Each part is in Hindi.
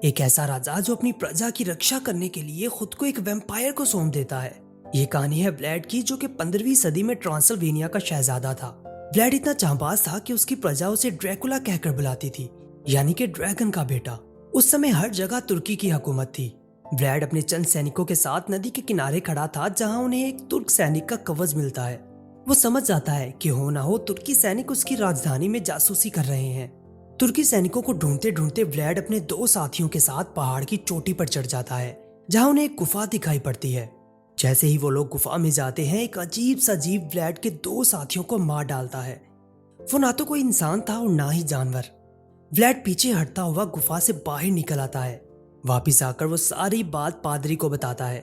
एक ऐसा राजा जो अपनी प्रजा की रक्षा करने के लिए खुद को एक वैम्पायर को सौंप देता है। ये कहानी है व्लाड की, जो कि 15वीं सदी में ट्रांसिल्वेनिया का शहजादा था। व्लाड इतना चाहबाज था कि उसकी प्रजा उसे ड्रैकुला कहकर बुलाती थी, यानी कि ड्रैगन का बेटा। उस समय हर जगह तुर्की की हुकूमत थी। व्लाड अपने चंद सैनिकों के साथ नदी के किनारे खड़ा था, जहां उन्हें एक तुर्क सैनिक का कवच मिलता है। वो समझ जाता है कि हो ना हो तुर्की सैनिक उसकी राजधानी में जासूसी कर रहे हैं। तुर्की सैनिकों को ढूंढते ढूंढते व्लाड अपने दो साथियों के साथ पहाड़ की चोटी पर चढ़ जाता है, जहां उन्हें एक गुफा दिखाई पड़ती है। जैसे ही वो लोग गुफा में जाते हैं, एक अजीब सा जीव व्लाड के दो साथियों को मार डालता है। वो ना तो कोई इंसान था और ना ही जानवर। व्लाड पीछे हटता हुआ गुफा से बाहर निकल आता है। वापिस आकर वो सारी बात पादरी को बताता है।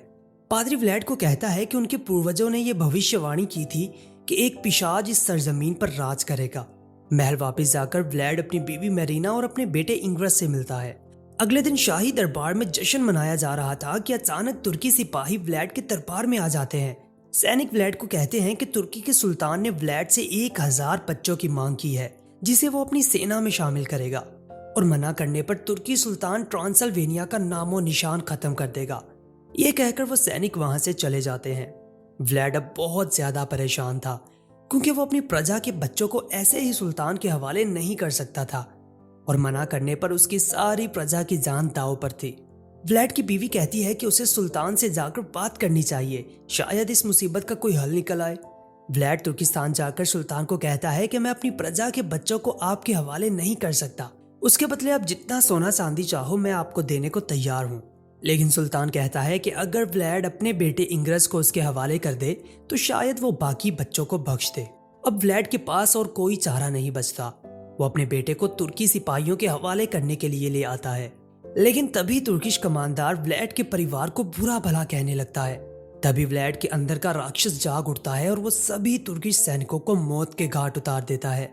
पादरी व्लाड को कहता है कि उनके पूर्वजों ने यह भविष्यवाणी की थी कि एक पिशाच इस सरजमीन पर राज करेगा। महल वापस जाकर व्लाड अपनी बीवी मेरीना और अपने बेटे इंग्रस से मिलता है। अगले दिन शाही दरबार में जश्न मनाया जा रहा था कि अचानक तुर्की सिपाही व्लाड के दरबार में आ जाते हैं। सैनिक व्लाड को कहते हैं कि तुर्की के सुल्तान ने व्लाड से 1000 बच्चों की मांग की है, जिसे वो अपनी सेना में शामिल करेगा, और मना करने पर तुर्की सुल्तान ट्रांसिल्वेनिया का नामो निशान खत्म कर देगा। ये कहकर वो सैनिक वहां से चले जाते हैं। व्लाड अब बहुत ज्यादा परेशान था, क्योंकि वो अपनी प्रजा के बच्चों को ऐसे ही सुल्तान के हवाले नहीं कर सकता था, और मना करने पर उसकी सारी प्रजा की जान दांव पर थी। व्लाड की बीवी कहती है कि उसे सुल्तान से जाकर बात करनी चाहिए, शायद इस मुसीबत का कोई हल निकल आए। व्लाड तुर्किस्तान जाकर सुल्तान को कहता है कि मैं अपनी प्रजा के बच्चों को आपके हवाले नहीं कर सकता, उसके बदले आप जितना सोना चांदी चाहो मैं आपको देने को तैयार हूँ। लेकिन सुल्तान कहता है कि अगर व्लाड अपने बेटे इंग्रस को उसके हवाले कर दे तो शायद वो बाकी बच्चों को बख्श दे। अब व्लाड के पास और कोई चारा नहीं बचता। वो अपने बेटे को तुर्की सिपाहियों के हवाले करने के लिए ले आता है, लेकिन तभी तुर्किश कमांडर व्लाड के परिवार को बुरा भला कहने लगता है। तभी व्लाड के अंदर का राक्षस जाग उठता है और वो सभी तुर्किश सैनिकों को मौत के घाट उतार देता है।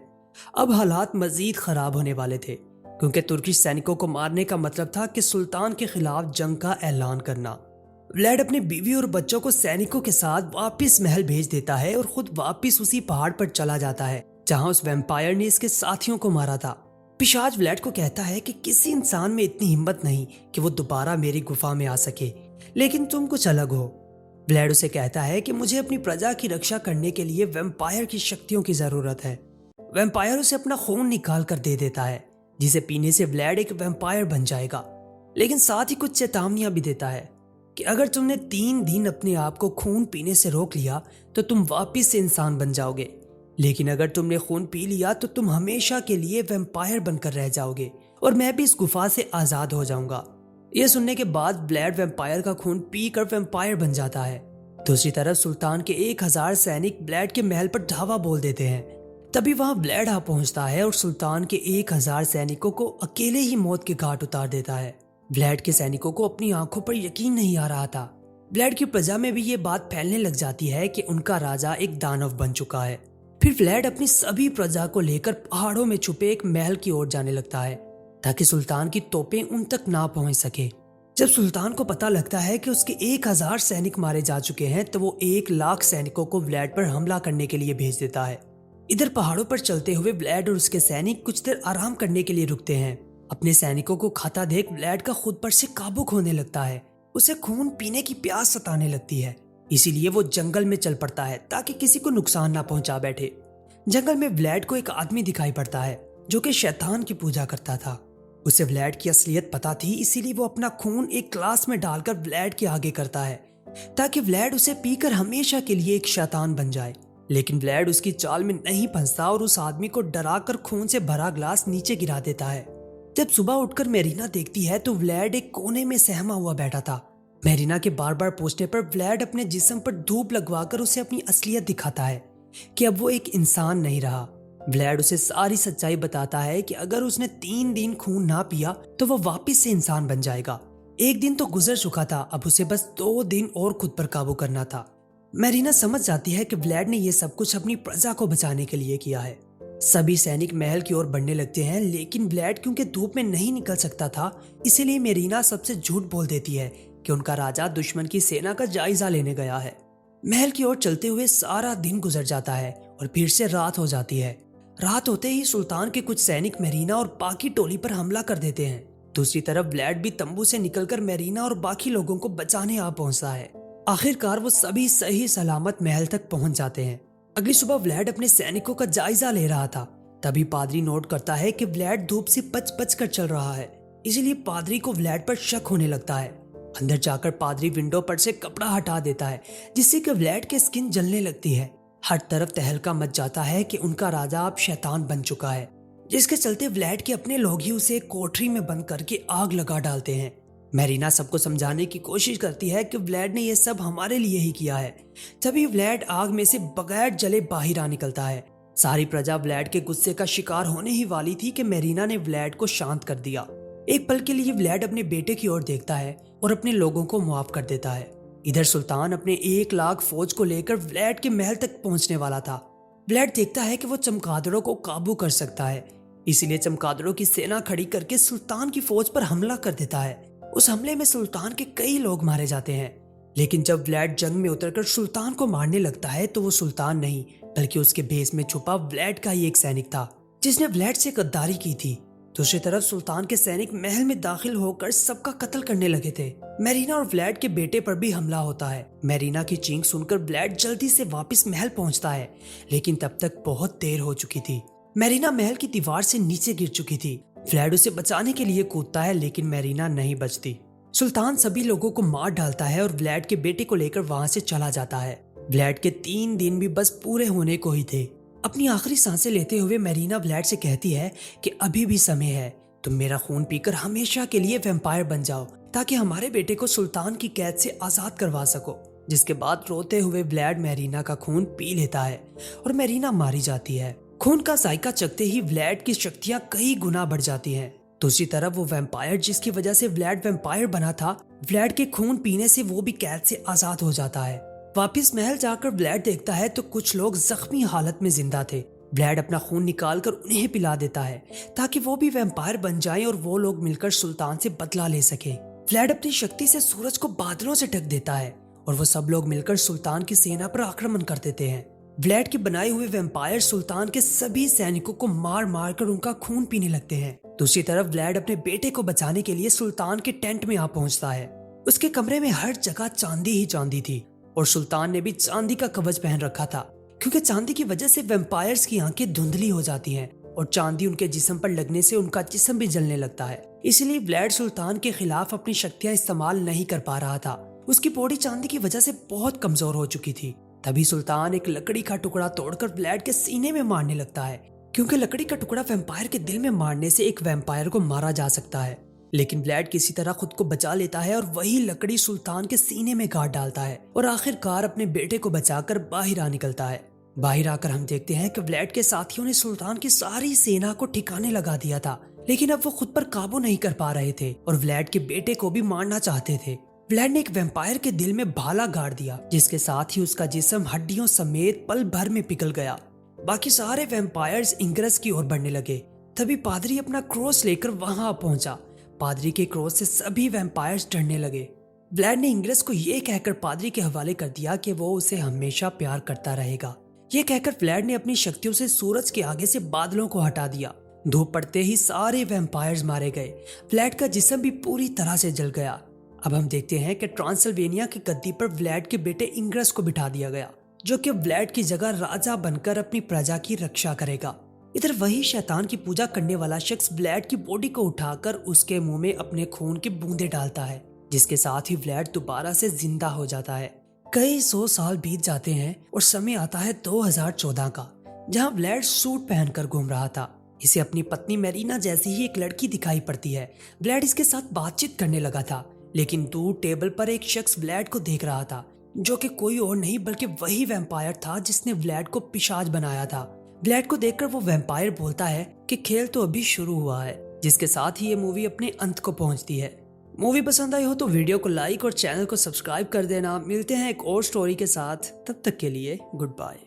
अब हालात मजीद खराब होने वाले थे, क्योंकि तुर्किश सैनिकों को मारने का मतलब था कि सुल्तान के खिलाफ जंग का ऐलान करना। व्लाड अपने बीवी और बच्चों को सैनिकों के साथ वापस महल भेज देता है और खुद वापस उसी पहाड़ पर चला जाता है जहां उस वैम्पायर ने इसके साथियों को मारा था। पिशाच व्लाड को कहता है कि किसी इंसान में इतनी हिम्मत नहीं कि वो दोबारा मेरी गुफा में आ सके, लेकिन तुम कुछ अलग हो। व्लाड उसे कहता है कि मुझे अपनी प्रजा की रक्षा करने के लिए वैम्पायर की शक्तियों की जरूरत है। वैम्पायर उसे अपना खून निकाल कर दे देता है, जिसे पीने से व्लाड एक वैम्पायर बन जाएगा, लेकिन साथ ही कुछ चेतावनियां भी देता है कि अगर तुमने 3 दिन अपने आप को खून पीने से रोक लिया तो तुम वापिस से इंसान बन जाओगे, लेकिन अगर तुमने खून पी लिया तो तुम हमेशा के लिए वैम्पायर बनकर रह जाओगे और मैं भी इस गुफा से आजाद हो जाऊंगा। यह सुनने के बाद व्लाड वैम्पायर का खून पीकर वैम्पायर बन जाता है। दूसरी तरफ सुल्तान के 1000 सैनिक व्लाड के महल पर धावा बोल देते हैं। तभी वहां व्लाड आ पहुंचता है और सुल्तान के 1000 सैनिकों को अकेले ही मौत के घाट उतार देता है। व्लाड के सैनिकों को अपनी आंखों पर यकीन नहीं आ रहा था। व्लाड की प्रजा में भी ये बात फैलने लग जाती है कि उनका राजा एक दानव बन चुका है। फिर व्लाड अपनी सभी प्रजा को लेकर पहाड़ों में छुपे एक महल की ओर जाने लगता है, ताकि सुल्तान की तोपें उन तक ना पहुंच सके। जब सुल्तान को पता लगता है कि उसके 1000 सैनिक मारे जा चुके हैं, तो वो 1,00,000 सैनिकों को व्लाड पर हमला करने के लिए भेज देता है। इधर पहाड़ों पर चलते हुए व्लाड और उसके सैनिक कुछ देर आराम करने के लिए रुकते हैं। अपने सैनिकों को खाता देख व्लाड का खुद पर से काबू खोने लगता है। उसे खून पीने की प्यास सताने लगती है, इसीलिए वो जंगल में चल पड़ता है ताकि किसी को नुकसान ना पहुंचा बैठे। जंगल में व्लाड को एक आदमी दिखाई पड़ता है जो कि शैतान की पूजा करता था। उसे व्लाड की असलियत पता थी, इसीलिए वो अपना खून एक ग्लास में डालकर व्लाड के आगे करता है, ताकि व्लाड उसे पीकर हमेशा के लिए एक शैतान बन जाए। लेकिन व्लाड उसकी चाल में नहीं फंसता और उस आदमी को डराकर खून से भरा ग्लास नीचे गिरा देता है। जब सुबह उठकर मेरीना देखती है तो व्लाड एक कोने में सहमा हुआ बैठा था। मेरीना के बार बार पूछने पर व्लाड अपने जिस्म पर धूप लगवाकर उसे अपनी असलियत दिखाता है कि अब वो एक इंसान नहीं रहा। व्लाड उसे सारी सच्चाई बताता है कि अगर उसने 3 दिन खून ना पिया तो वो वापिस से इंसान बन जाएगा। एक दिन तो गुजर चुका था, अब उसे बस 2 दिन और खुद पर काबू करना था। मेरीना समझ जाती है कि व्लाड ने यह सब कुछ अपनी प्रजा को बचाने के लिए किया है। सभी सैनिक महल की ओर बढ़ने लगते हैं, लेकिन व्लाड क्योंकि धूप में नहीं निकल सकता था, इसीलिए मेरीना सबसे झूठ बोल देती है कि उनका राजा दुश्मन की सेना का जायजा लेने गया है। महल की ओर चलते हुए सारा दिन गुजर जाता है और फिर से रात हो जाती है। रात होते ही सुल्तान के कुछ सैनिक मेरीना और बाकी टोली पर हमला कर देते हैं। दूसरी तरफ व्लेड भी तंबू से निकलकर मेरीना और बाकी लोगों को बचाने आ पहुंचता है। आखिरकार वो सभी सही सलामत महल तक पहुंच जाते हैं। अगली सुबह व्लेड अपने सैनिकों का जायजा ले रहा था, तभी पादरी नोट करता है कि व्लेड धूप से बच बच कर चल रहा है, इसीलिए पादरी को व्लेड पर शक होने लगता है। अंदर जाकर पादरी विंडो पर से कपड़ा हटा देता है, जिससे कि व्लेड की स्किन जलने लगती है। हर तरफ तहलका मच जाता है कि उनका राजा अब शैतान बन चुका है, जिसके चलते व्लेड के अपने लोग ही उसे एक कोठरी में बंद करके आग लगा डालते हैं। मेरीना सबको समझाने की कोशिश करती है कि व्लेड ने यह सब हमारे लिए ही किया है। तभी व्लेड आग में से बगैर जले बाहर आ निकलता है। सारी प्रजा व्लेड के गुस्से का शिकार होने ही वाली थी कि मेरीना ने व्लेड को शांत कर दिया। एक पल के लिए व्लेड अपने बेटे की ओर देखता है और अपने लोगों को माफ कर देता है। इधर सुल्तान अपने 1 लाख फौज को लेकर व्लेड के महल तक पहुंचने वाला था। व्लेड देखता है कि वो चमगादड़ों को काबू कर सकता है, इसीलिए चमगादड़ों की सेना खड़ी करके सुल्तान की फौज पर हमला कर देता है। उस हमले में सुल्तान के कई लोग मारे जाते हैं, लेकिन जब व्लेड जंग में उतरकर सुल्तान को मारने लगता है तो वो सुल्तान नहीं बल्कि उसके भेस में छुपा व्लेड का ही एक सैनिक था, जिसने व्लेड से गद्दारी की थी। दूसरी तरफ सुल्तान के सैनिक महल में दाखिल होकर सबका कत्ल करने लगे थे। मेरीना और व्लेड के बेटे पर भी हमला होता है। मेरीना की चीख सुनकर व्लेड जल्दी से वापस महल पहुंचता है, लेकिन तब तक बहुत देर हो चुकी थी। मेरीना महल की दीवार से नीचे गिर चुकी थी। व्लेड उसे बचाने के लिए कूदता है, लेकिन मेरीना नहीं बचती। सुल्तान सभी लोगों को मार डालता है और व्लेड के बेटे को लेकर वहां से चला जाता है। व्लेड के 3 दिन भी बस पूरे होने को ही थे। अपनी आखिरी सांसें लेते हुए मेरीना व्लेड से कहती है कि अभी भी समय है, तुम मेरा खून पीकर हमेशा के लिए वैम्पायर बन जाओ, ताकि हमारे बेटे को सुल्तान की कैद से आजाद करवा सको। जिसके बाद रोते हुए व्लेड मेरीना का खून पी लेता है और मेरीना मारी जाती है। खून का जायका चखते ही व्लेड की शक्तियां कई गुना बढ़ जाती हैं। दूसरी तरफ वो वैम्पायर जिसकी वजह से व्लेड वैम्पायर बना था, व्लेड के खून पीने से वो भी कैद से आजाद हो जाता है। वापिस महल जाकर व्लेड देखता है तो कुछ लोग जख्मी हालत में जिंदा थे। व्लेड अपना खून निकालकर उन्हें पिला देता है ताकि वो भी वैम्पायर बन जाएं और वो लोग मिलकर सुल्तान से बदला ले सके। व्लेड अपनी शक्ति से सूरज को बादलों से ढक देता है और वो सब लोग मिलकर सुल्तान की सेना पर आक्रमण कर देते हैं। व्लेड के बनाए हुए वैम्पायर सुल्तान के सभी सैनिकों को मार मार कर उनका खून पीने लगते हैं। दूसरी तरफ व्लेड अपने बेटे को बचाने के लिए सुल्तान के टेंट में आ पहुंचता है। उसके कमरे में हर जगह चांदी ही चांदी थी और सुल्तान ने भी चांदी का कवच पहन रखा था, क्योंकि चांदी की वजह से वैम्पायर्स की आंखें धुंधली हो जाती हैं और चांदी उनके जिस्म पर लगने से उनका जिस्म भी जलने लगता है। इसलिए व्लेड सुल्तान के खिलाफ अपनी शक्तियां इस्तेमाल नहीं कर पा रहा था। उसकी बॉडी चांदी की वजह से बहुत कमजोर हो चुकी थी। तभी सुल्तान एक लकड़ी का टुकड़ा तोड़कर व्लेड के सीने में मारने लगता है, क्योंकि लकड़ी का टुकड़ा वैम्पायर के दिल में मारने से एक वैम्पायर को मारा जा सकता है। लेकिन व्लेड किसी तरह खुद को बचा लेता है और वही लकड़ी सुल्तान के सीने में गाड़ डालता है और आखिरकार अपने बेटे को बचाकर बाहर आ निकलता है। बाहर आकर हम देखते हैं कि व्लेड के साथियों ने सुल्तान की सारी सेना को ठिकाने लगा दिया था, लेकिन अब वो खुद पर काबू नहीं कर पा रहे थे और व्लेड के बेटे को भी मारना चाहते थे। व्लेड ने एक वैम्पायर के दिल में भाला गाड़ दिया, जिसके साथ ही उसका जिस्म हड्डियों समेत पल भर में पिघल गया। बाकी सारे वैम्पायर्स इंग्रस की ओर बढ़ने लगे। तभी पादरी अपना क्रॉस लेकर वहां पहुंचा। पादरी के क्रॉस से सभी वैम्पायर्स डरने लगे। व्लेड ने इंग्रस को यह कहकर पादरी के हवाले कर दिया कि वो उसे हमेशा प्यार करता रहेगा। ये कहकर व्लेड ने अपनी शक्तियों से सूरज के आगे से बादलों को हटा दिया। धूप पड़ते ही सारे वैम्पायर्स मारे गए। व्लेड का जिस्म भी पूरी तरह से जल गया। अब हम देखते हैं कि ट्रांसिल्वेनिया की गद्दी पर व्लेड के बेटे इंग्रस को बिठा दिया गया, जो कि व्लेड की जगह राजा बनकर अपनी प्रजा की रक्षा करेगा। इधर वही शैतान की पूजा करने वाला शख्स व्लेड की बॉडी को उठाकर उसके मुंह में अपने खून की बूंदें डालता है, जिसके साथ ही व्लेड दोबारा से जिंदा हो जाता है। कई 100 साल बीत जाते हैं और समय आता है 2014 का, जहां व्लेड सूट पहनकर घूम रहा था। इसे अपनी पत्नी मेरीना जैसी ही एक लड़की दिखाई पड़ती है। व्लेड इसके साथ बातचीत करने लगा था, लेकिन दूर टेबल पर एक शख्स व्लेड को देख रहा था, जो कि कोई और नहीं बल्कि वही वैम्पायर था जिसने व्लेड को पिशाच बनाया था। व्लेड को देखकर वो वैम्पायर बोलता है कि खेल तो अभी शुरू हुआ है, जिसके साथ ही ये मूवी अपने अंत को पहुंचती है। मूवी पसंद आई हो तो वीडियो को लाइक और चैनल को सब्सक्राइब कर देना। मिलते हैं एक और स्टोरी के साथ, तब तक के लिए गुड बाय।